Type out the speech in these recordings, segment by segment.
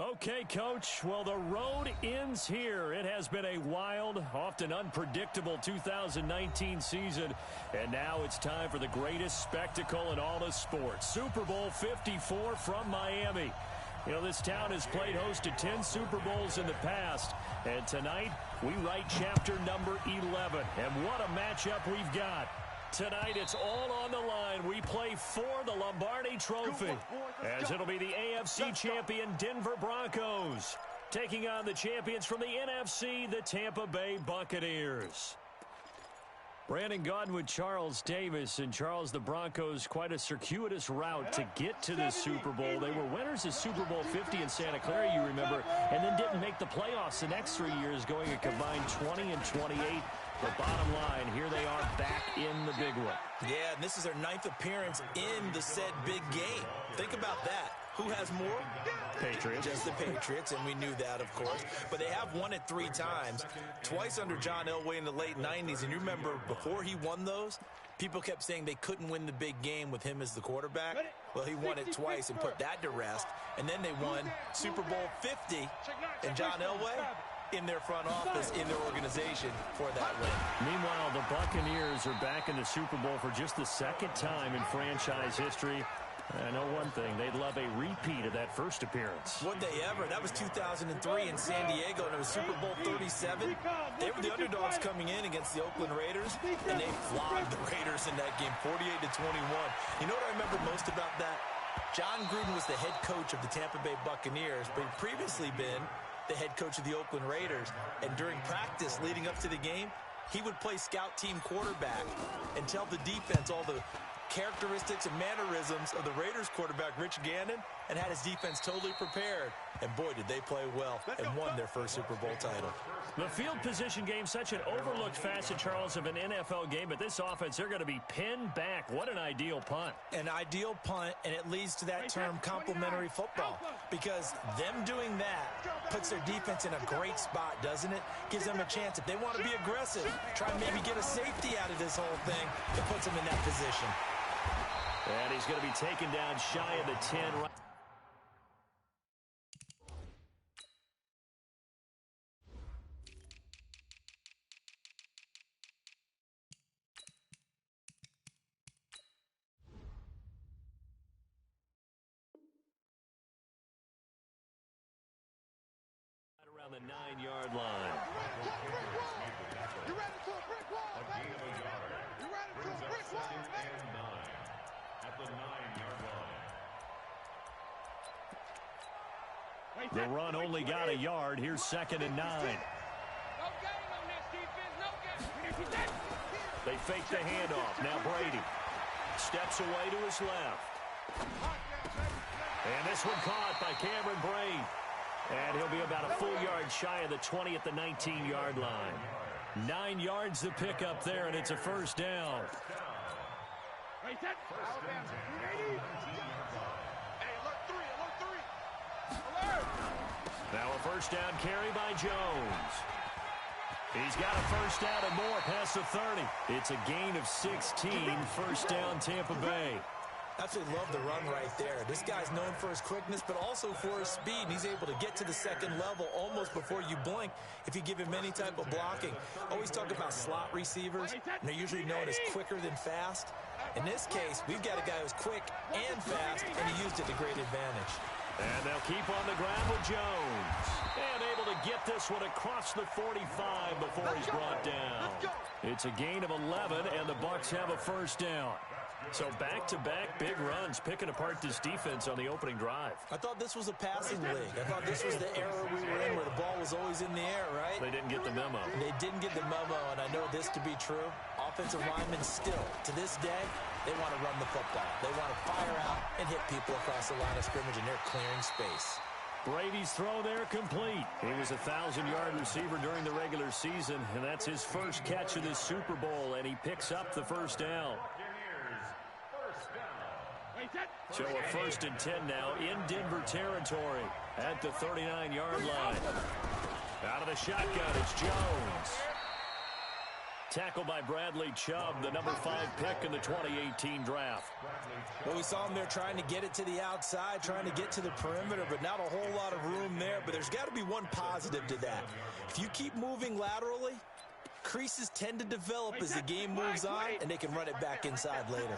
Okay, Coach. Well, the road ends here. It has been a wild, often unpredictable 2019 season. And now it's time for the greatest spectacle in all of sports. Super Bowl 54 from Miami. You know, this town has played host to 10 Super Bowls in the past. And tonight, we write chapter number 11. And what a matchup we've got. Tonight, it's all on the line. We play for the Lombardi Trophy, as it'll be the AFC champion Denver Broncos taking on the champions from the NFC, the Tampa Bay Buccaneers. Brandon Gaudin with Charles Davis. And Charles, the Broncos, quite a circuitous route to get to the Super Bowl. They were winners of Super Bowl 50 in Santa Clara, you remember, and then didn't make the playoffs the next 3 years, going a combined 20 and 28. But bottom line, here they are back in the big one. Yeah, and this is their 9th appearance in the said big game. Think about that. Who has more? Patriots. Just the Patriots, and we knew that, of course. But they have won it 3 times, twice under John Elway in the late 90s. And you remember, before he won those, people kept saying they couldn't win the big game with him as the quarterback. Well, he won it twice and put that to rest. And then they won Super Bowl 50, and John Elway in their front office, in their organization for that win. Meanwhile, the Buccaneers are back in the Super Bowl for just the 2nd time in franchise history. I know one thing, they'd love a repeat of that first appearance. Would they ever? That was 2003 in San Diego, and it was Super Bowl 37. They were the underdogs coming in against the Oakland Raiders, and they flogged the Raiders in that game, 48-21. You know what I remember most about that? John Gruden was the head coach of the Tampa Bay Buccaneers, but he'd previously been the head coach of the Oakland Raiders. And during practice leading up to the game, he would play scout team quarterback and tell the defense all the characteristics and mannerisms of the Raiders quarterback, Rich Gannon, and had his defense totally prepared. And boy, did they play well and won their first Super Bowl title. The field position game, such an overlooked facet, Charles, of an NFL game. But this offense, they're going to be pinned back. What an ideal punt. An ideal punt, and it leads to that term complementary football. Because them doing that puts their defense in a great spot, doesn't it? Gives them a chance. If they want to be aggressive, try and maybe get a safety out of this whole thing, it puts them in that position. And he's going to be taken down shy of the 10. Around the 9-yard line. You ran into a brick wall, man. You ran into a brick wall, man. At the 9-yard line. The run only got a yard. Here's 2nd and 9. No game on this defense. No game. They fake the handoff. Now Brady steps away to his left. And this one caught by Cameron Brate. And he'll be about a full yard shy of the 20 at the 19-yard line. 9 yards to pick up there, and it's a first down. Now a first down carry by Jones. He's got a first down and more past the 30. It's a gain of 16. First down, Tampa Bay. Absolutely love the run right there. This guy's known for his quickness, but also for his speed. And he's able to get to the 2nd level almost before you blink if you give him any type of blocking. Always talk about slot receivers, and they're usually known as quicker than fast. In this case, we've got a guy who's quick and fast, and he used it to great advantage. And they'll keep on the ground with Jones. And able to get this one across the 45 before he's brought down. It's a gain of 11, and the Bucs have a first down. So back-to-back big runs, picking apart this defense on the opening drive. I thought this was a passing league. I thought this was the era we were in where the ball was always in the air, right? They didn't get the memo. They didn't get the memo, and I know this to be true. Offensive linemen still, to this day, they want to run the football. They want to fire out and hit people across the line of scrimmage, and they're clearing space. Brady's throw there complete. He was a 1,000-yard receiver during the regular season, and that's his first catch of this Super Bowl, and he picks up the first down. So a 1st and 10 now in Denver territory at the 39-yard line. Out of the shotgun, it's Jones. Tackled by Bradley Chubb, the number 5 pick in the 2018 draft. Well, we saw him there trying to get it to the outside, trying to get to the perimeter, but not a whole lot of room there. But there's got to be one positive to that. If you keep moving laterally, creases tend to develop as the game moves on, and they can run it back inside later.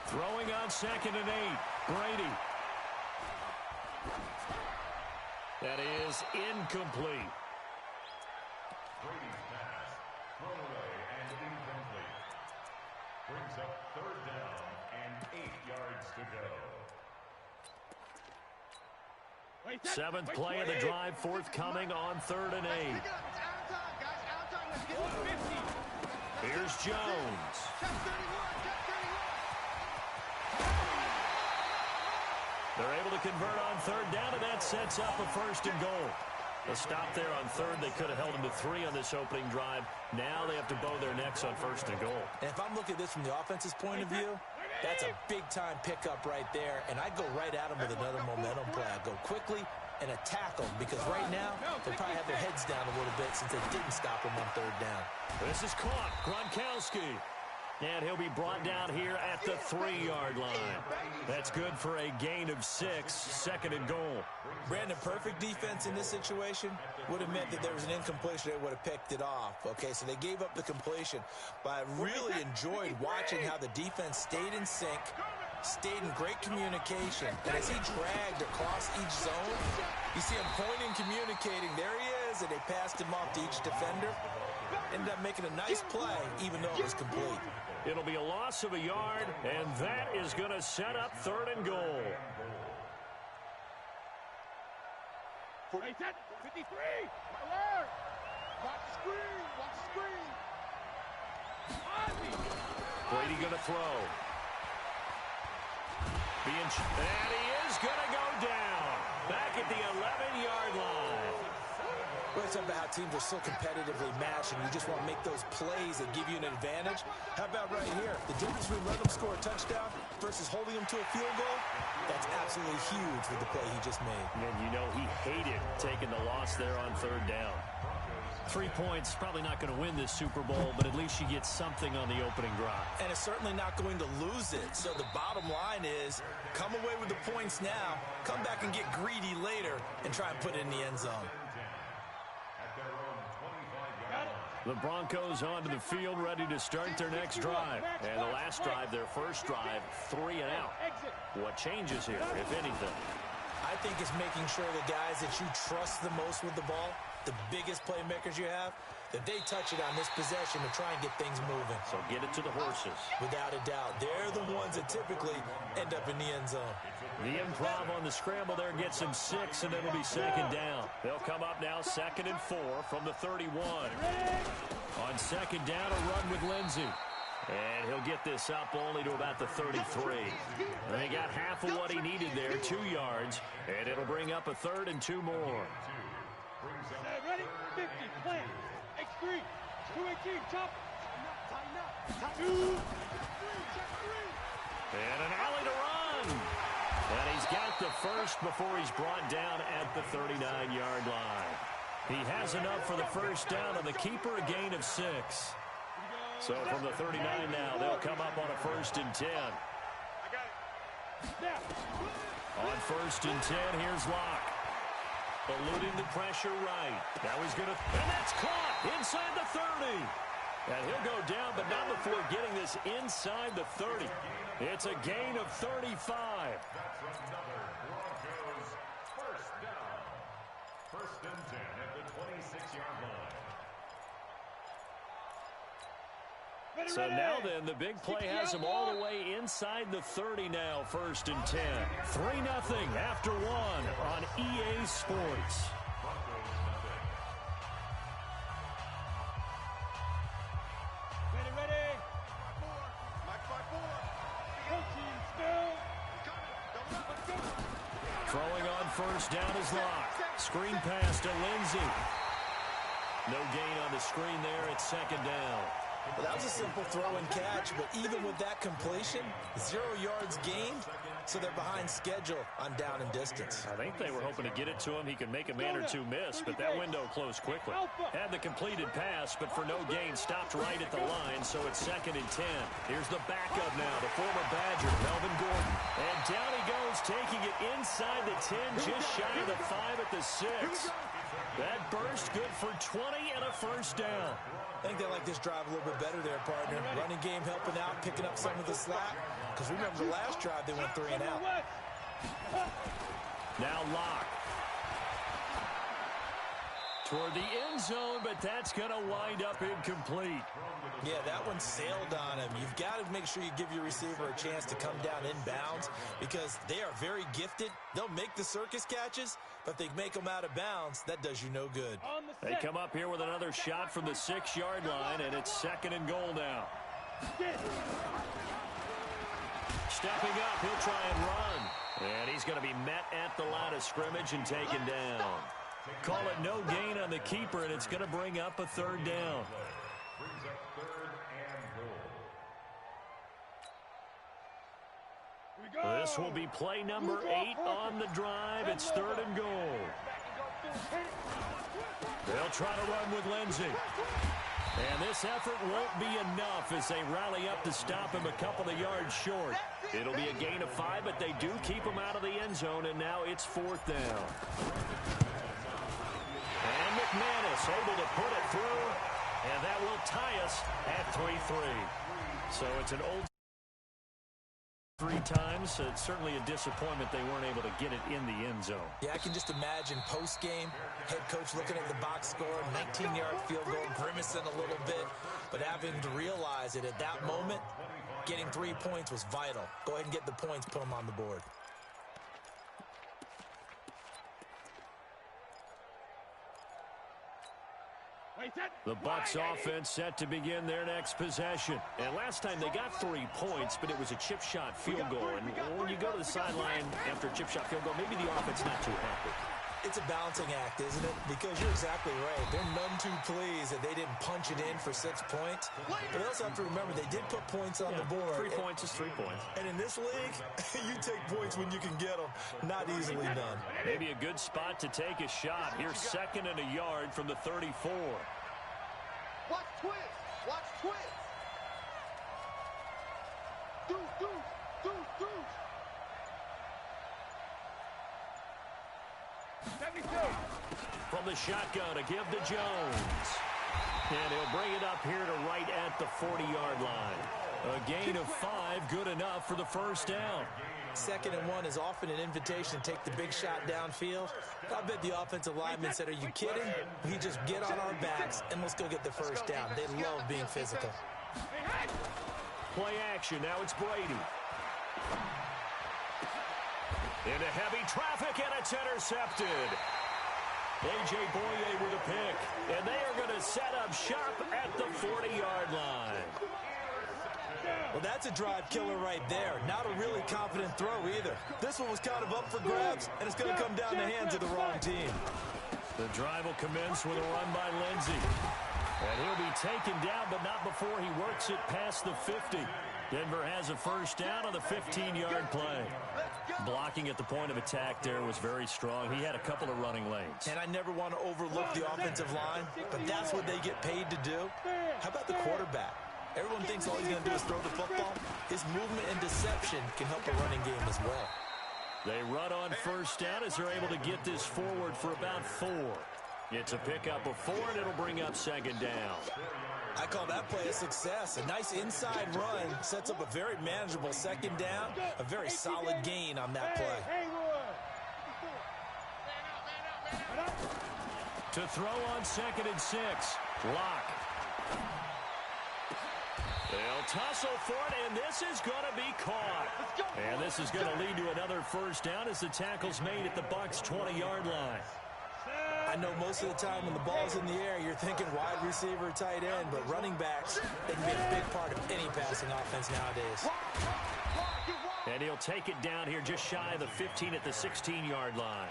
Throwing on 2nd and 8, Brady. That is incomplete. Brady's pass, thrown away and incomplete. Brings up 3rd down and 8 yards to go. 7th play of the drive, forthcoming on 3rd and 8. Here's Jones. They're able to convert on 3rd down, and that sets up a 1st and goal. A stop there on 3rd. They could have held them to 3 on this opening drive. Now they have to bow their necks on 1st and goal. And if I'm looking at this from the offense's point of view, that's a big-time pickup right there. And I'd go right at them with another momentum play. I'd go quickly and attack them, because right now they probably have their heads down a little bit since they didn't stop them on 3rd down. This is caught. Gronkowski. And he'll be brought down here at the 3-yard line. That's good for a gain of 6, 2nd and goal. Brandon, perfect defense in this situation would have meant that there was an incompletion. They would have picked it off. Okay, so they gave up the completion. But I really enjoyed watching how the defense stayed in sync, stayed in great communication. And as he dragged across each zone, you see him pointing, communicating. There he is, and they passed him off to each defender. Ended up making a nice play, even though it was complete. It'll be a loss of a yard, and that is going to set up 3rd and goal. 53. Watch the screen. Watch the screen. Brady going to throw. And he is going to go down. Back at the 11-yard line. Well, it's about how teams are so competitively matched, and you just want to make those plays that give you an advantage. How about right here? The difference between letting them score a touchdown versus holding them to a field goal, that's absolutely huge with the play he just made. And you know he hated taking the loss there on 3rd down. 3 points, probably not going to win this Super Bowl, but at least you get something on the opening drive. And it's certainly not going to lose it. So the bottom line is, come away with the points now, come back and get greedy later, and try and put it in the end zone. The Broncos onto the field, ready to start their next drive. And the last drive, their first drive, 3 and out. What changes here, if anything? I think it's making sure the guys that you trust the most with the ball, the biggest playmakers you have, that they touch it on this possession to try and get things moving. So get it to the horses. Without a doubt. They're the ones that typically end up in the end zone. The improv on the scramble there gets him 6, and it'll be 2nd down. They'll come up now 2nd and 4 from the 31. On 2nd down, a run with Lindsey. And he'll get this up only to about the 33. And they got half of what he needed there, 2 yards. And it'll bring up a 3rd and 2 more. Ready? 50. Play. X3. 218. Chop. Tighten up. 2. Check 3. And an alley to run. And he's got the first before he's brought down at the 39-yard line. He has enough for the first down, and the keeper a gain of 6. So from the 39 now, they'll come up on a 1st and 10. On 1st and 10, here's Locke. Eluding the pressure right. Now he's going to, and that's caught inside the 30. And he'll go down, but not before getting this inside the 30. It's a gain of 35. That's another Broncos 1st down. 1st and 10 at the 26-yard line. So now then, the big play has him all the way inside the 30 now, 1st and 10. 3-0 after 1 on EA Sports. Ready. Mike 5-4. Throwing on 1st down is Locke. Screen pass to Lindsey. No gain on the screen there. It's 2nd down. Well, that was a simple throw and catch, but even with that completion, 0 yards gained, so they're behind schedule on down and distance. I think they were hoping to get it to him. He could make a man or two miss, but that window closed quickly. Had the completed pass, but for no gain, stopped right at the line, so it's 2nd and 10. Here's the backup now, the former Badger, Melvin Gordon. And down he goes, taking it inside the 10, just shy of the 5 at the 6. That burst good for 20 and a first down. I think they like this drive a little bit better there, partner. Running game helping out, picking up some of the slack. Because remember the last drive, they went 3 and out. Now Locke. Toward the end zone, but that's going to wind up incomplete. Yeah, that one sailed on him. You've got to make sure you give your receiver a chance to come down inbounds because they are very gifted. They'll make the circus catches, but if they make them out of bounds, that does you no good. They come up here with another shot from the 6-yard line, and it's 2nd and goal now. Stepping up, he'll try and run. And he's going to be met at the line of scrimmage and taken down. Call it no gain on the keeper, and it's going to bring up a 3rd down. Brings up 3rd and goal. This will be play number 8 on the drive. It's 3rd and goal. They'll try to run with Lindsey. And this effort won't be enough as they rally up to stop him a couple of yards short. It'll be a gain of 5, but they do keep him out of the end zone, and now it's 4th down. And McManus able to put it through, and that will tie us at 3-3. So it's an old 3 times. It's certainly a disappointment they weren't able to get it in the end zone. Yeah, I can just imagine post-game, head coach looking at the box score, 19-yard field goal, grimacing a little bit, but having to realize it at that moment, getting 3 points was vital. Go ahead and get the points, put them on the board. The Bucs offense set to begin their next possession. And last time they got 3 points, but it was a chip shot field goal. And when you go to the sideline after a chip shot field goal, maybe the offense not too happy. It's a balancing act, isn't it? Because you're exactly right. They're none too pleased that they didn't punch it in for 6 points. But they also have to remember they did put points on the board. 3 points is 3 points. And in this league, you take points when you can get them. Not easily done. Maybe a good spot to take a shot. Here's 2nd and a yard from the 34. Watch twist. Watch twist. Deuce, deuce, deuce, deuce. From the shotgun, a give to Jones. And he'll bring it up here to right at the 40-yard line. A gain of 5, good enough for the first down. 2nd and 1 is often an invitation to take the big shot downfield. I bet the offensive lineman said, are you kidding? We just get on our backs and let's go get the first down. They love being physical. Play action, now it's Brady. Into heavy traffic, and it's intercepted. A.J. Boye with a pick, and they are going to set up shop at the 40-yard line. Well, that's a drive killer right there. Not a really confident throw either. This one was kind of up for grabs, and it's going to come down the hands of the wrong team. The drive will commence with a run by Lindsey. And he'll be taken down, but not before he works it past the 50. Denver has a first down on the 15-yard play. Blocking at the point of attack there was very strong. He had a couple of running lanes. And I never want to overlook the offensive line, but that's what they get paid to do. How about the quarterback? Everyone thinks all he's going to do is throw the football. His movement and deception can help the running game as well. They run on first down as they're able to get this forward for about 4. It's a pickup of 4, and it'll bring up 2nd down. I call that play a success. A nice inside run sets up a very manageable 2nd down. A very solid gain on that play. To throw on 2nd and 6. Locke. They'll tussle for it, and this is going to be caught. And this is going to lead to another first down as the tackle's made at the Bucs' 20-yard line. I know most of the time when the ball's in the air, you're thinking wide receiver, tight end, but running backs, they can be a big part of any passing offense nowadays. And he'll take it down here just shy of the 15 at the 16-yard line.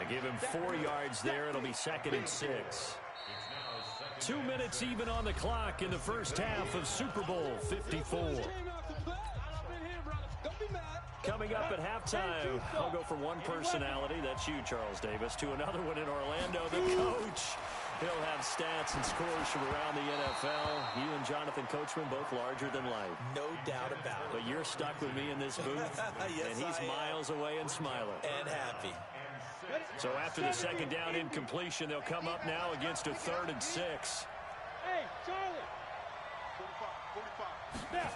And give him 4 yards there. It'll be 2nd and 6. 2 minutes even on the clock in the first half of Super Bowl 54. Coming up at halftime, I'll go from one personality, that's you, Charles Davis, to another one in Orlando, the coach. He'll have stats and scores from around the NFL. You and Jonathan Coachman both larger than life. No doubt about it. But you're stuck with me in this booth, yes, and he's miles away and smiling. And happy. So after the second down incompletion, they'll come up now against a 3rd and 6. Hey, Charlie. 45.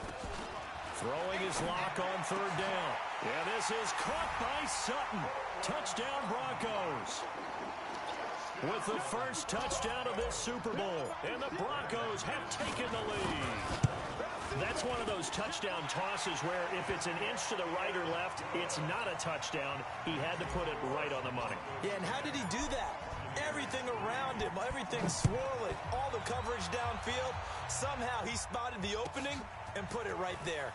Throwing his lock on 3rd down. Yeah, this is caught by Sutton. Touchdown Broncos. With the first touchdown of this Super Bowl. And the Broncos have taken the lead. That's one of those touchdown tosses where if it's an inch to the right or left, it's not a touchdown. He had to put it right on the money. Yeah, and how did he do that? Everything around him, everything swirling, all the coverage downfield. Somehow he spotted the opening and put it right there.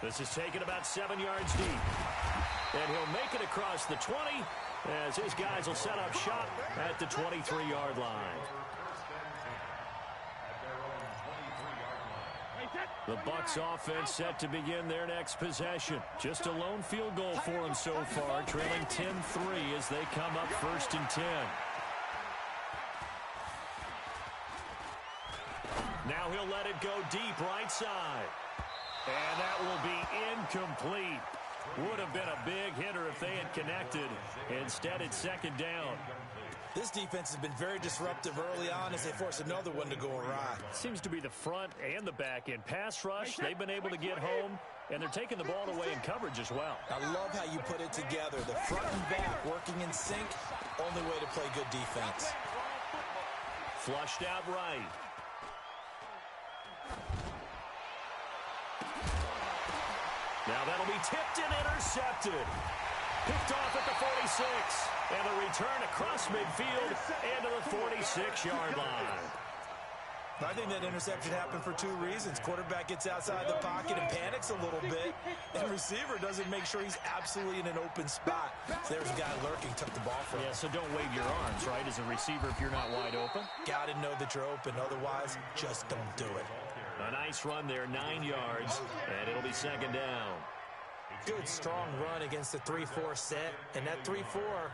This is taken about 7 yards deep. And he'll make it across the 20 as his guys will set up shop at the 23-yard line. The Bucs offense set to begin their next possession. Just a lone field goal for them so far, trailing 10-3 as they come up 1st and 10. Now he'll let it go deep right side. And that will be incomplete. Would have been a big hitter if they had connected. Instead, it's 2nd down. This defense has been very disruptive early on as they force another one to go awry. Seems to be the front and the back end. Pass rush, they've been able to get home, and they're taking the ball away in coverage as well. I love how you put it together. The front and back working in sync. Only way to play good defense. Flushed out right. Now that'll be tipped and intercepted. Picked off at the 46. And a return across midfield and to the 46-yard line. I think that interception happened for 2 reasons. Quarterback gets outside the pocket and panics a little bit. And receiver doesn't make sure he's absolutely in an open spot. So there's a guy lurking, took the ball from him. Yeah, so don't wave your arms, right, as a receiver if you're not wide open. Got to know that you're open. Otherwise, just don't do it. A nice run there, 9 yards, and it'll be 2nd down. Good, strong run against the 3-4 set. And that 3-4,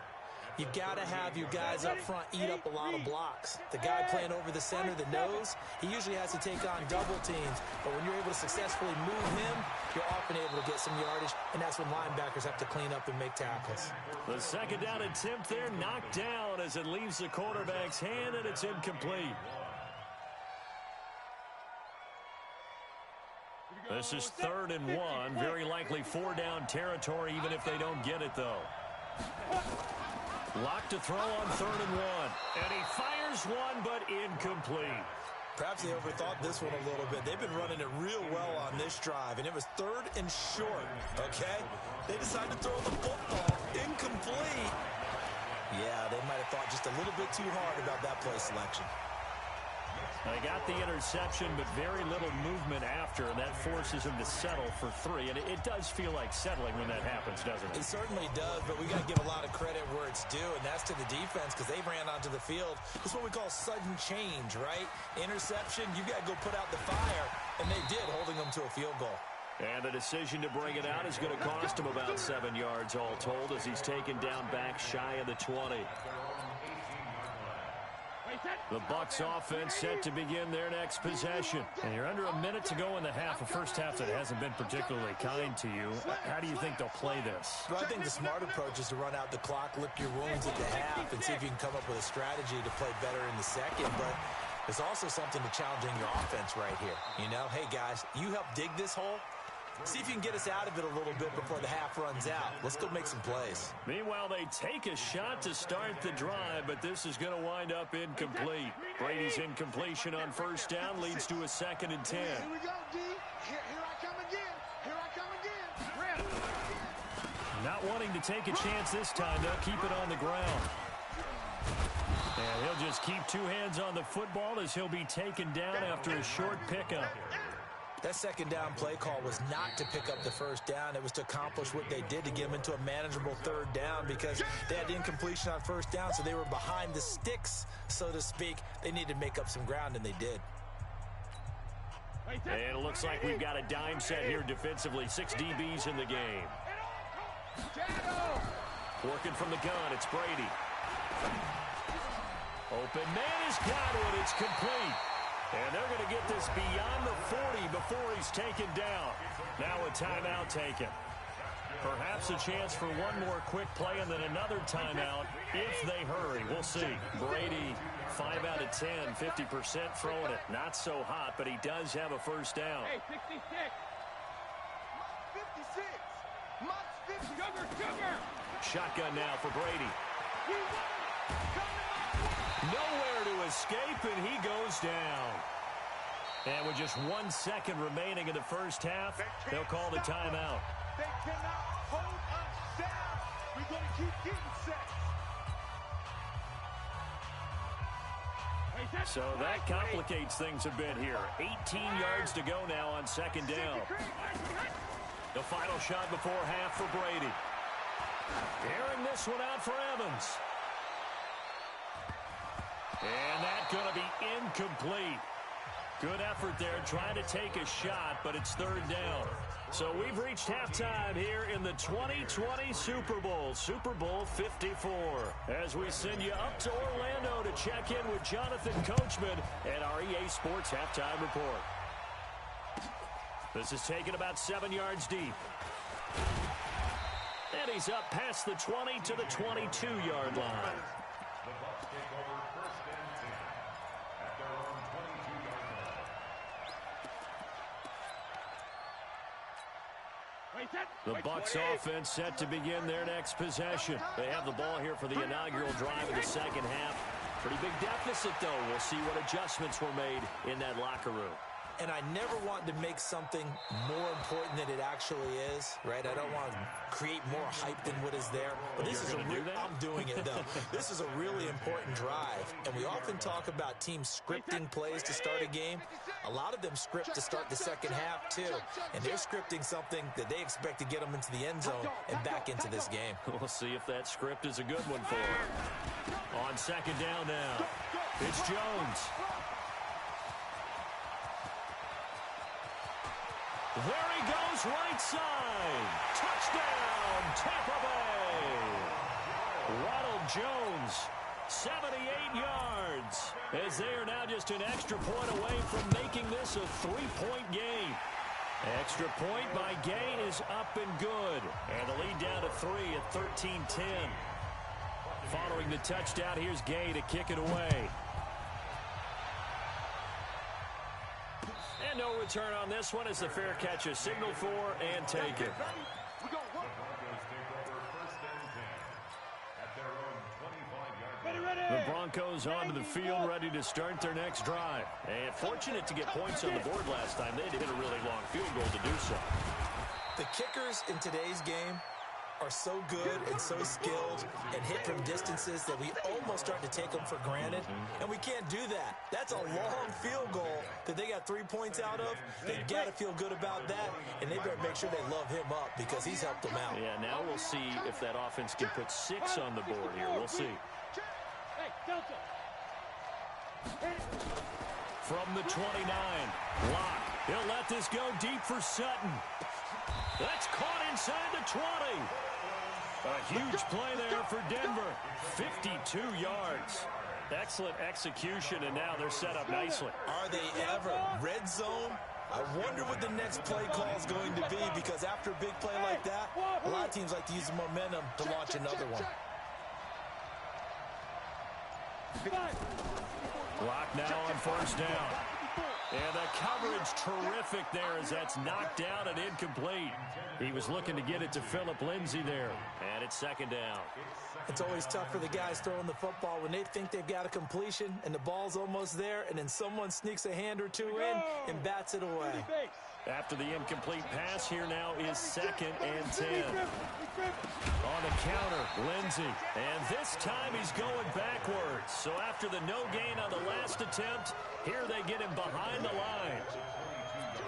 you've got to have your guys up front eat up a lot of blocks. The guy playing over the center, the nose, he usually has to take on double teams. But when you're able to successfully move him, you're often able to get some yardage, and that's when linebackers have to clean up and make tackles. The 2nd down attempt there knocked down as it leaves the quarterback's hand, and it's incomplete. This is 3rd and 1. Very likely 4-down territory, even if they don't get it, though. Locked to throw on 3rd and 1. And he fires one, but incomplete. Perhaps they overthought this one a little bit. They've been running it real well on this drive, and it was 3rd and short, okay? They decided to throw the football. Incomplete. Yeah, they might have thought just a little bit too hard about that play selection. They got the interception, but very little movement after, and that forces them to settle for 3. And it does feel like settling when that happens, doesn't it? It certainly does, but we got to give a lot of credit where it's due, and that's to the defense because they ran onto the field. This is what we call sudden change, right? Interception, you got to go put out the fire, and they did, holding them to a field goal. And the decision to bring it out is going to cost him about 7 yards all told as he's taken down back shy of the 20. The Bucs offense set to begin their next possession. And you're under a minute to go in the half, a first half that hasn't been particularly kind to you. How do you think they'll play this? Well, I think the smart approach is to run out the clock, lick your wounds at the half, and see if you can come up with a strategy to play better in the second. But there's also something to challenging your offense right here. You know, hey, guys, you help dig this hole. See if you can get us out of it a little bit before the half runs out. Let's go make some plays. Meanwhile, they take a shot to start the drive, but this is going to wind up incomplete. Brady's incompletion on 1st down leads to a 2nd and 10. Here we go, D. Here I come again. Here I come again. Not wanting to take a chance this time, they'll keep it on the ground. And he'll just keep 2 hands on the football as he'll be taken down after a short pickup. That 2nd down play call was not to pick up the 1st down. It was to accomplish what they did to get them into a manageable 3rd down because they had the incompletion on 1st down, so they were behind the sticks, so to speak. They needed to make up some ground, and they did. And it looks like we've got a dime set here defensively. 6 DBs in the game. Working from the gun, it's Brady. Open man has got it. It's complete. And they're going to get this beyond the 40 before he's taken down. Now a timeout taken. Perhaps a chance for one more quick play and then another timeout if they hurry. We'll see. Brady, 5 out of 10, 50% throwing it. Not so hot, but he does have a first down. Hey, 66. 56. Mott's 50. Sugar. Shotgun now for Brady. Nowhere to escape, and he goes down. And with just 1 second remaining in the first half, they'll call the timeout. They cannot hold us down. We're going to keep getting sets. So that complicates things a bit here. 18 yards to go now on second down. The final shot before half for Brady. Airing this one out for Evans. And that's going to be incomplete. Good effort there trying to take a shot, but it's third down. So we've reached halftime here in the 2020 Super Bowl, Super Bowl 54. As we send you up to Orlando to check in with Jonathan Coachman and our EA Sports Halftime Report. This is taken about 7 yards deep. And he's up past the 20 to the 22-yard line. The Bucs take over first and 10 at their own 22-yard line. The Bucs offense set to begin their next possession. They have the ball here for the inaugural drive of the second half. Pretty big deficit, though. We'll see what adjustments were made in that locker room. And I never want to make something more important than it actually is, right? I don't want to create more hype than what is there. But this is I'm doing it, though. This is a really important drive. And we often talk about teams scripting plays to start a game. A lot of them script to start the second half, too. And they're scripting something that they expect to get them into the end zone and back into this game. We'll see if that script is a good one for them. On second down now, it's Jones. There he goes, right side. Touchdown, Tampa Bay. Ronald Jones, 78 yards, as they are now just an extra point away from making this a three-point game. Extra point by Gay is up and good. And the lead down to 3 at 13-10. Following the touchdown, here's Gay to kick it away. And no return on this one as the fair catch is signaled for and taken. The Broncos take over first and 10 at their own 25-yard line. The Broncos onto the field, ready to start their next drive. And fortunate to get points on the board last time. They had to hit a really long field goal to do so. The kickers in today's game are so good and so skilled and hit from distances that we almost start to take them for granted, and we can't do that. That's a long field goal that they got 3 points out of. They got to feel good about that, and they better make sure they love him up because he's helped them out. Yeah, now we'll see if that offense can put 6 on the board here. We'll see. From the 29, Locke. He'll let this go deep for Sutton. That's caught inside the 20. A huge play there for Denver. 52 yards. Excellent execution, and now they're set up nicely. Are they ever? Red zone? I wonder what the next play call is going to be, because after a big play like that, a lot of teams like to use the momentum to launch another one. Locke now on first down. And the coverage terrific there as that's knocked down and incomplete. He was looking to get it to Phillip Lindsay there. And it's second down. It's always tough for the guys throwing the football when they think they've got a completion and the ball's almost there, and then someone sneaks a hand or two in and bats it away. After the incomplete pass, here now is second and 10. On the counter, Lindsay. And this time he's going backwards. So after the no gain on the last attempt, here they get him behind the line.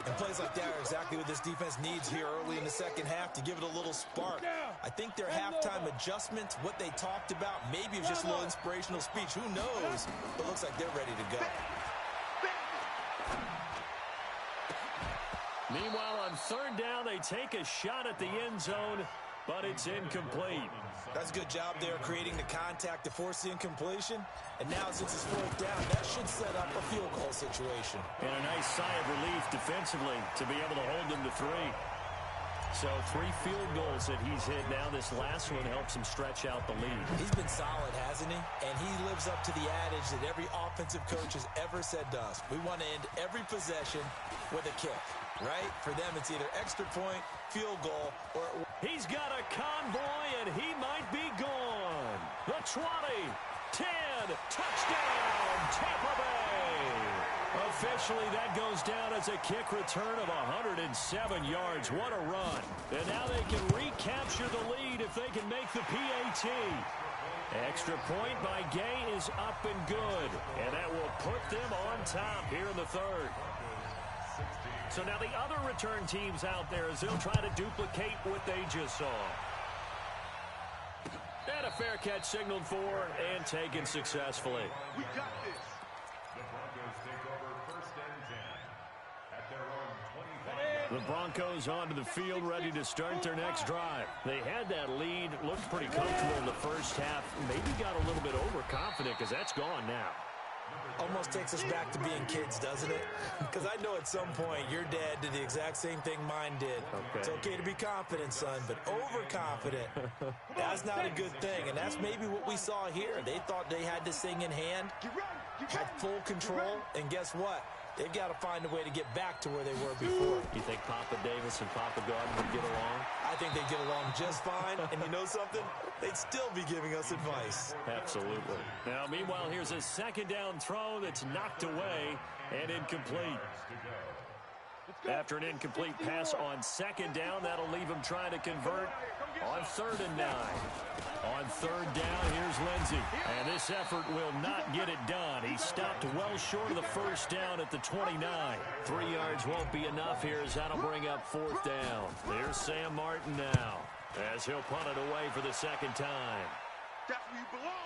And plays like that are exactly what this defense needs here early in the second half to give it a little spark. I think their halftime adjustments, what they talked about, maybe it was just a little inspirational speech. Who knows? But it looks like they're ready to go. Meanwhile, on third down, they take a shot at the end zone. but it's incomplete. That's a good job there creating the contact to force the incompletion. And now since it's 4th down, that should set up a field goal situation. And a nice sigh of relief defensively to be able to hold them to 3. So 3 field goals that he's hit now. This last one helps him stretch out the lead. He's been solid, hasn't he? And he lives up to the adage that every offensive coach has ever said to us. We want to end every possession with a kick, right? For them, it's either extra point, field goal, or... He's got a convoy, and he might be gone. The 20, 10, touchdown, Tampa Bay. Officially, that goes down as a kick return of 107 yards. What a run. And now they can recapture the lead if they can make the PAT. Extra point by Gay is up and good. And that will put them on top here in the 3rd. So now the other return teams out there as they'll try to duplicate what they just saw. And a fair catch signaled for and taken successfully. We got this. The Broncos take over 1st and 10 at their own 25. The Broncos onto the field, ready to start their next drive. They had that lead, looked pretty comfortable in the first half. Maybe got a little bit overconfident because that's gone now. Almost takes us back to being kids, doesn't it? Because I know at some point your dad did the exact same thing mine did. Okay. It's okay to be confident, son, but overconfident, that's not a good thing. And that's maybe what we saw here. They thought they had this thing in hand, had full control, and guess what? They've got to find a way to get back to where they were before. You think Papa Davis and Papa Gardner would get along? I think they'd get along just fine. And you know something? They'd still be giving us advice. Absolutely. Now, meanwhile, here's a 2nd down throw that's knocked away and incomplete. After an incomplete pass on 2nd down, that'll leave him trying to convert on 3rd and 9. On 3rd down, here's Lindsey. And this effort will not get it done. He stopped well short of the 1st down at the 29. 3 yards won't be enough here as that'll bring up 4th down. There's Sam Martin now as he'll punt it away for the 2nd time. That's where you belong.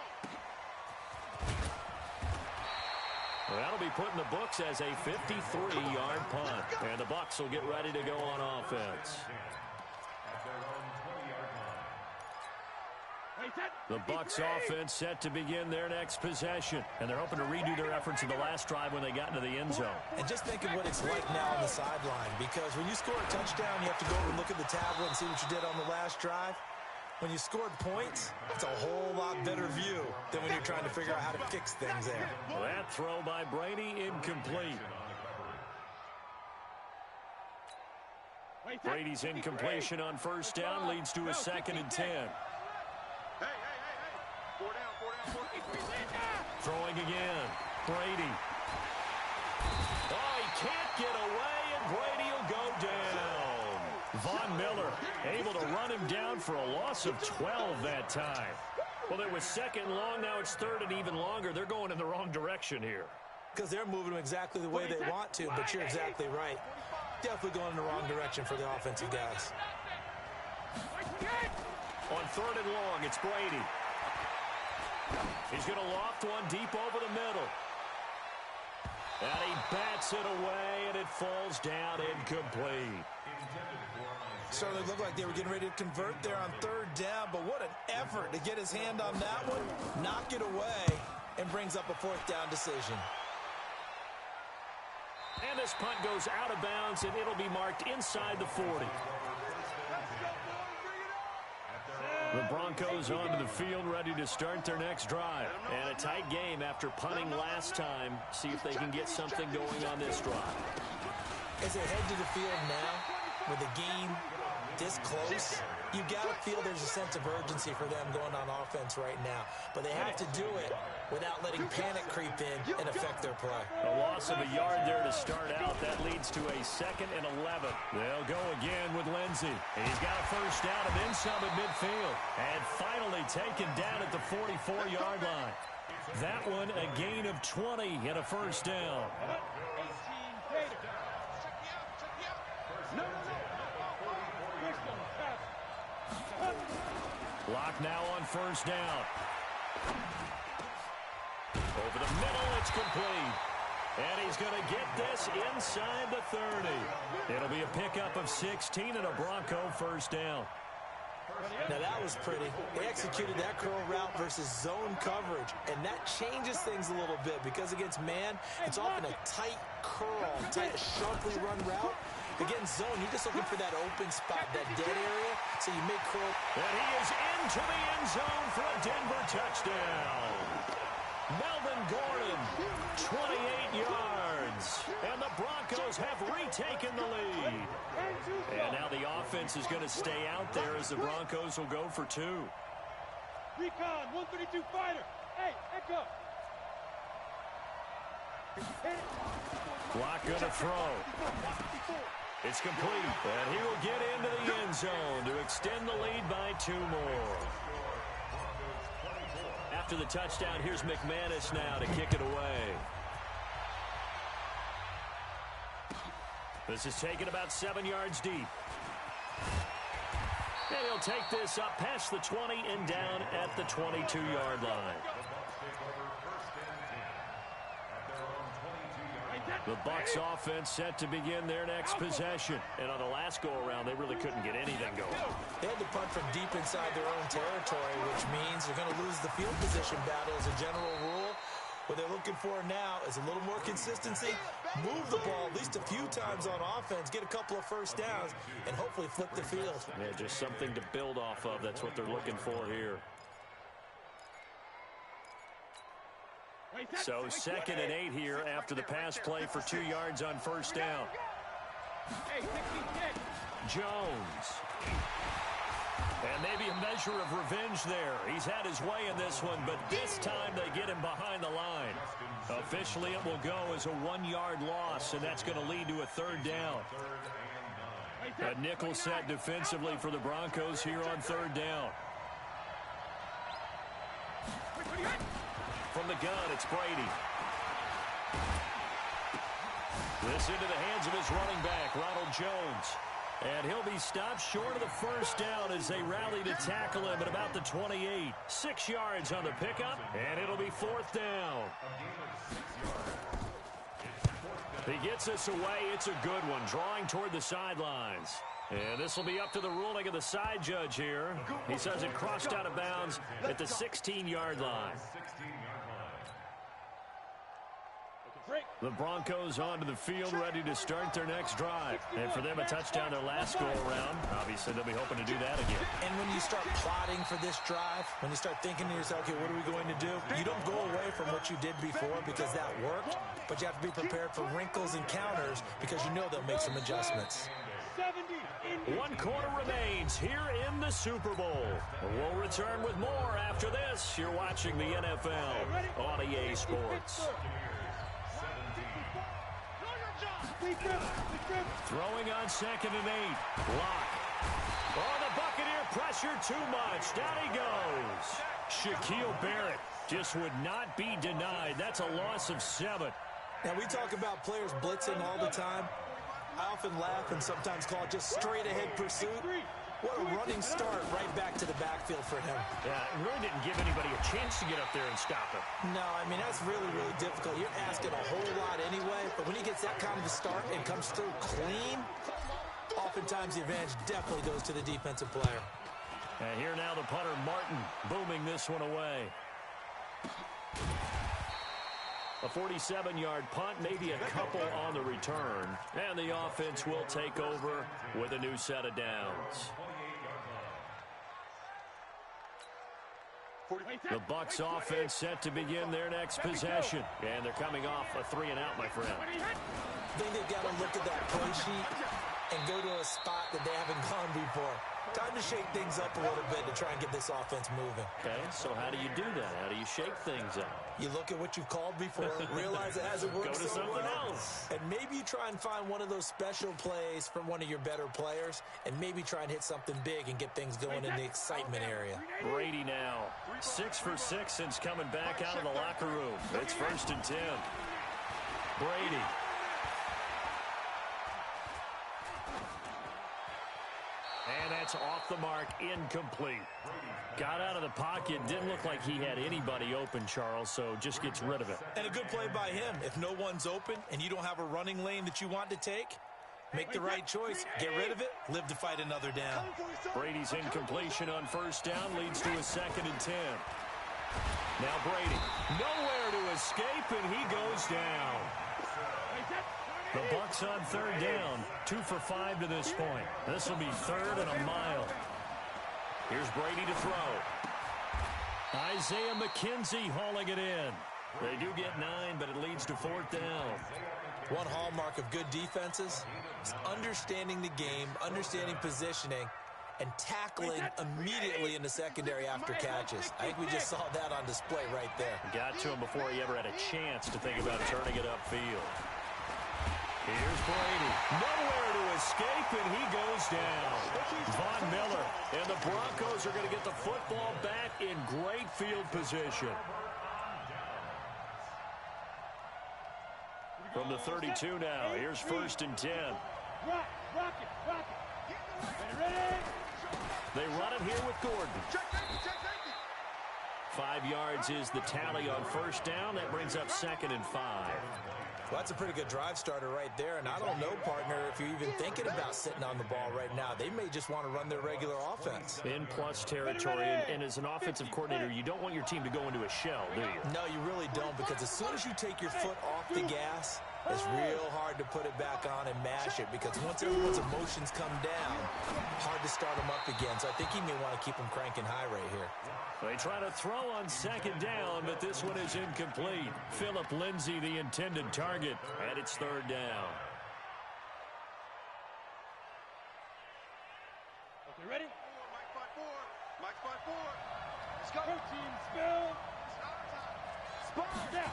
Well, that'll be put in the books as a 53-yard punt. And the Bucs will get ready to go on offense. At their own 20-yard line. The Bucs offense set to begin their next possession. And they're hoping to redo their efforts in the last drive when they got into the end zone. And just think of what it's like now on the sideline. Because when you score a touchdown, you have to go over and look at the tablet and see what you did on the last drive. When you scored points, it's a whole lot better view than when you're trying to figure out how to fix things there. Well, that throw by Brady incomplete. Brady's incompletion on 1st down leads to a 2nd and 10. Hey. 4 down. Throwing again. Brady. Oh, he can't get away, and Brady will go down. Von Miller able to run him down for a loss of 12 that time. Well, it was 2nd and long. Now it's 3rd and even longer. They're going in the wrong direction here. Because they're moving them exactly the way they want to, but you're exactly right. Definitely going in the wrong direction for the offensive guys. On 3rd and long, it's Brady. He's going to loft one deep over the middle. And he bats it away, and it falls down incomplete. Certainly looked like they were getting ready to convert there on 3rd down, but what an effort to get his hand on that one, knock it away, and brings up a 4th down decision. And this punt goes out of bounds, and it'll be marked inside the 40. The Broncos onto the field, ready to start their next drive. And a tight game after punting last time. See if they can get something going on this drive. As they head to the field now, with the game this close, you got to feel there's a sense of urgency for them going on offense right now. But they have to do it without letting panic creep in and affect their play. A loss of a yard there to start out. That leads to a 2nd and 11. They'll go again with Lindsey. He's got a 1st down and then some at midfield. And finally taken down at the 44-yard line. That one a gain of 20 and a 1st down. Block now on 1st down. Over the middle, it's complete. And he's going to get this inside the 30. It'll be a pickup of 16 and a Bronco 1st down. Now that was pretty. They executed that curl route versus zone coverage, and that changes things a little bit because against man, it's often a tight curl, sharply run route. Against zone, you're just looking for that open spot, that dead area, so you make curl. And he is into the end zone for a Denver touchdown. Melvin Gordon, 28 yards, and the Broncos have retaken the lead. And now the offense is going to stay out there as the Broncos will go for two. Recon, 132 fighter. Hey, Echo. Block going to throw. It's complete, and he will get into the end zone to extend the lead by 2 more. After the touchdown, here's McManus now to kick it away. This is taken about 7 yards deep. And he'll take this up past the 20 and down at the 22-yard line. The Bucs offense set to begin their next possession. And on the last go-around, they really couldn't get anything going. They had to punt from deep inside their own territory, which means they're going to lose the field position battle as a general rule. What they're looking for now is a little more consistency, move the ball at least a few times on offense, get a couple of first downs, and hopefully flip the field. Yeah, just something to build off of. That's what they're looking for here. So 2nd and 8 here after the pass play for 2 yards on first down. Jones. And maybe a measure of revenge there. He's had his way in this one, but this time they get him behind the line. Officially, it will go as a 1-yard loss, and that's going to lead to a 3rd down. A nickel set defensively for the Broncos here on 3rd down. From the gun, it's Brady. This into the hands of his running back, Ronald Jones. And he'll be stopped short of the first down as they rally to tackle him at about the 28. 6 yards on the pickup, and it'll be 4th down. He gets this away. It's a good one, drawing toward the sidelines. And this will be up to the ruling of the side judge here. He says it crossed out of bounds at the 16-yard line. The Broncos onto the field, ready to start their next drive. And for them, a touchdown their last go-around. Obviously, they'll be hoping to do that again. And when you start plotting for this drive, when you start thinking to yourself, okay, what are we going to do? You don't go away from what you did before because that worked, but you have to be prepared for wrinkles and counters because you know they'll make some adjustments. 1 quarter remains here in the Super Bowl. We'll return with more after this. You're watching the NFL on EA Sports. Throwing on 2nd and 8. Block. Oh, the Buccaneer pressure too much. Down he goes. Shaquille Barrett just would not be denied. That's a loss of 7. Now, we talk about players blitzing all the time. I often laugh and sometimes call it just straight-ahead pursuit. What a running start right back to the backfield for him. Yeah, it really didn't give anybody a chance to get up there and stop him. No, I mean, that's really, really difficult. You're asking a whole lot anyway, but when he gets that kind of a start and comes through clean, oftentimes the advantage definitely goes to the defensive player. And here now the punter, Martin, booming this one away. A 47-yard punt, maybe a couple on the return. And the offense will take over with a new set of downs. The Bucs offense set to begin their next possession. And they're coming off a 3-and-out, my friend. I think they've got to look at that play sheet and go to a spot that they haven't gone before. Time to shake things up a little bit to try and get this offense moving. Okay, so how do you do that? How do you shake things up? You look at what you've called before, realize it hasn't worked Go to so something well, else. and maybe you try and find one of those special plays from one of your better players, and maybe try and hit something big and get things going in the excitement area. Brady now, 6 for 6 since coming back out of the locker room. It's 1st and 10. Brady. And that's off the mark, incomplete. Got out of the pocket, didn't look like he had anybody open, Charles, so just gets rid of it. And a good play by him. If no one's open and you don't have a running lane that you want to take, Make the right choice. Get rid of it. Live to fight another down. Brady's incompletion on first down leads to a 2nd and 10. Now Brady, nowhere to escape, and he goes down. The Bucs on 3rd down, 2 for 5 to this point. This will be 3rd and a mile. Here's Brady to throw. Isaiah McKenzie hauling it in. They do get 9, but it leads to 4th down. One hallmark of good defenses is understanding the game, understanding positioning, and tackling immediately in the secondary after catches. I think we just saw that on display right there. Got to him before he ever had a chance to think about turning it upfield. Here's Brady. Nowhere to escape, and he goes down. Von Miller, and the Broncos are going to get the football back in great field position. From the 32 now, here's 1st and 10. They run it here with Gordon. 5 yards is the tally on first down. That brings up 2nd and 5. Well, that's a pretty good drive starter right there, and I don't know, partner, if you're even thinking about sitting on the ball right now. They may just want to run their regular offense. In plus territory, and as an offensive coordinator, you don't want your team to go into a shell, do you? No, you really don't, because as soon as you take your foot off the gas, it's real hard to put it back on and mash it, because once everyone's emotions come down, hard to start them up again. So I think he may want to keep them cranking high right here. They try to throw on 2nd down, but this one is incomplete. Phillip Lindsay, the intended target, and it's 3rd down. Okay, ready? Mike 5-4. Let's go. Team spill. Spot down.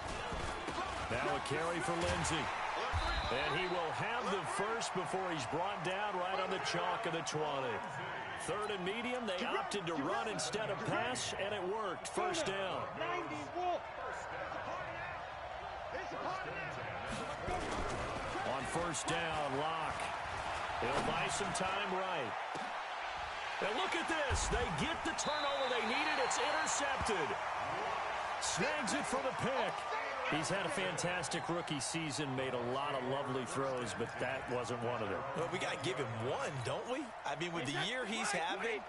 Now a carry for Lindsay. And he will have the first before he's brought down right on the chalk of the 20. 3rd and medium, they opted to run instead of pass, and it worked. First down. On first down, Locke. He'll buy some time right. And look at this. They get the turnover they needed. It's intercepted. Snags it for the pick. He's had a fantastic rookie season, made a lot of lovely throws, but that wasn't one of them. Well, we got to give him one, don't we? I mean, with the year he's having,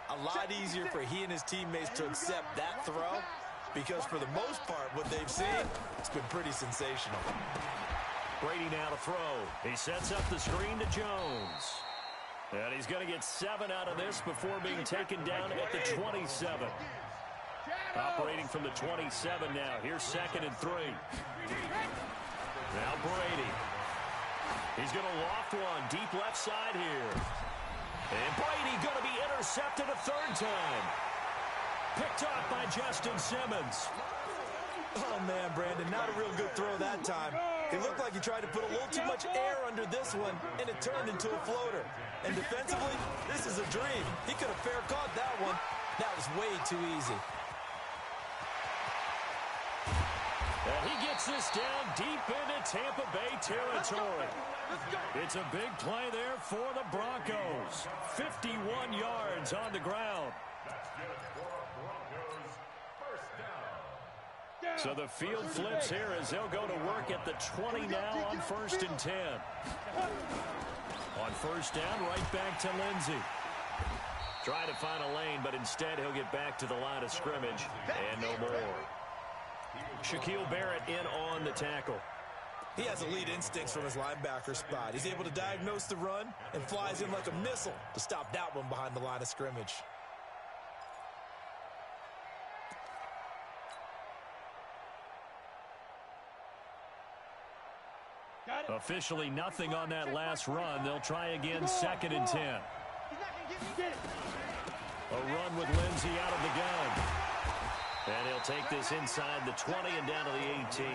a lot easier for he and his teammates to accept that throw, because for the most part, what they've seen, it's been pretty sensational. Brady now to throw. He sets up the screen to Jones. And he's going to get 7 out of this before being taken down at the 27. Operating from the 27 now. Here's 2nd and 3. Now Brady. He's going to loft one deep left side here. And Brady going to be intercepted a 3rd time. Picked off by Justin Simmons. Oh, man, Brandon, not a real good throw that time. It looked like he tried to put a little too much air under this one, and it turned into a floater. And defensively, this is a dream. He could have fair caught that one. That was way too easy. And he gets this down deep into Tampa Bay territory. It's a big play there for the Broncos. 51 yards on the ground. So the field flips here as they'll go to work at the 20 now on 1st and 10. On first down, right back to Lindsay. Try to find a lane, but instead he'll get back to the line of scrimmage. And no more. Shaquille Barrett in on the tackle. He has elite instincts from his linebacker spot. He's able to diagnose the run and flies in like a missile to stop that one behind the line of scrimmage. Officially nothing on that last run. They'll try again, 2nd and 10. A run with Lindsay out of the gun. And he'll take this inside the 20 and down to the 18.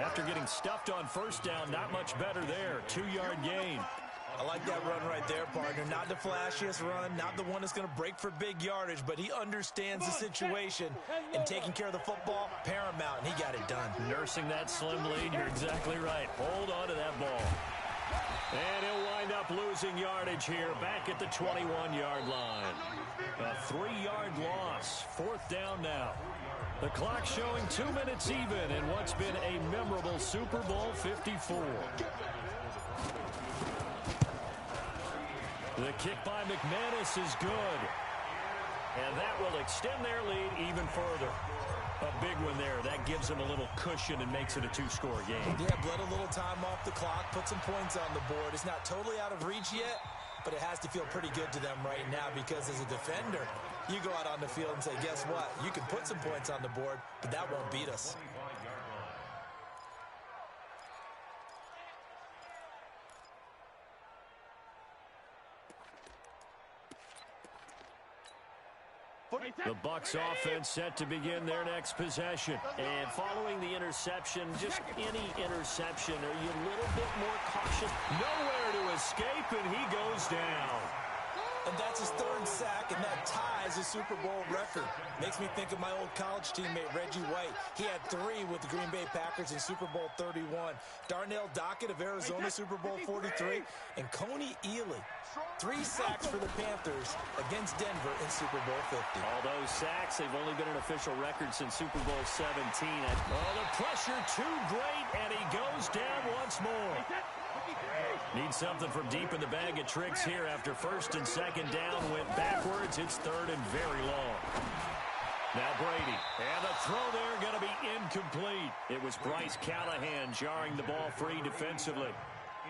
After getting stuffed on first down, not much better there. 2-yard gain. I like that run right there, partner. Not the flashiest run, not the one that's going to break for big yardage, but he understands the situation, and taking care of the football, paramount, and he got it done. Nursing that slim lead, you're exactly right. Hold on to that ball. And he'll wind up losing yardage here back at the 21-yard line. A 3-yard loss. 4th down now. The clock showing 2 minutes even in what's been a memorable Super Bowl 54. The kick by McManus is good. And that will extend their lead even further. A big one there. That gives them a little cushion and makes it a two-score game. Yeah, bled a little time off the clock, put some points on the board. It's not totally out of reach yet, but it has to feel pretty good to them right now because as a defender, you go out on the field and say, guess what? You can put some points on the board, but that won't beat us. The Bucs offense set to begin their next possession. And following the interception, just any interception, are you a little bit more cautious? Nowhere to escape, and he goes down. And that's his third sack, and that ties his Super Bowl record. Makes me think of my old college teammate, Reggie White. He had 3 with the Green Bay Packers in Super Bowl 31. Darnell Dockett of Arizona, Super Bowl 43. And Coney Ely, 3 sacks for the Panthers against Denver in Super Bowl 50. All those sacks, they've only been an official record since Super Bowl 17. Oh, the pressure too great, and he goes down once more. Needs something from deep in the bag of tricks here after first and second down went backwards. It's third and very long. Now Brady, and the throw there going to be incomplete. It was Bryce Callahan jarring the ball free defensively.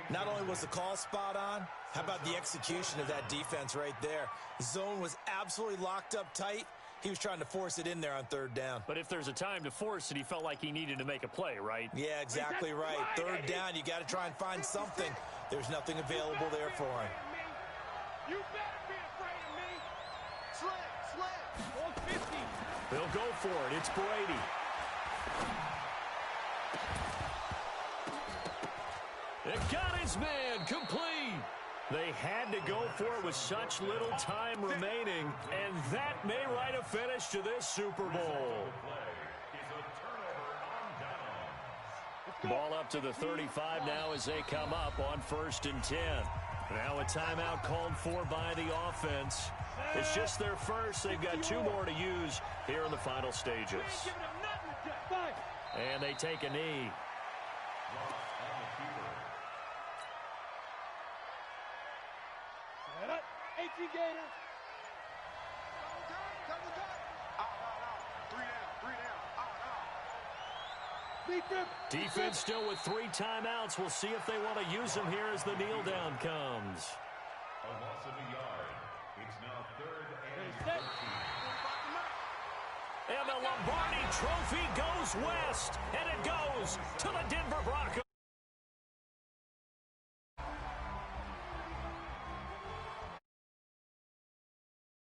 Not only was the call spot on, how about the execution of that defense right there? Zone was absolutely locked up tight. He was trying to force it in there on third down. But if there's a time to force it, he felt like he needed to make a play, right? Yeah, exactly right. Third down, you got to try and find something. There's nothing available there for him. You better be afraid of me. Sled. 150. They'll go for it. It's Brady. It got his man complete. They had to go for it with such little time remaining, and that may write a finish to this Super Bowl. Ball up to the 35 now as they come up on 1st and 10. Now a timeout called for by the offense. It's just their first. They've got 2 more to use here in the final stages. And they take a knee. 18 Gators. Double time. 3 down. Defense still with 3 timeouts. We'll see if they want to use them here as the kneel down comes. A loss of a yard. It's now 3rd and 13. And the Lombardi Trophy goes west, and it goes to the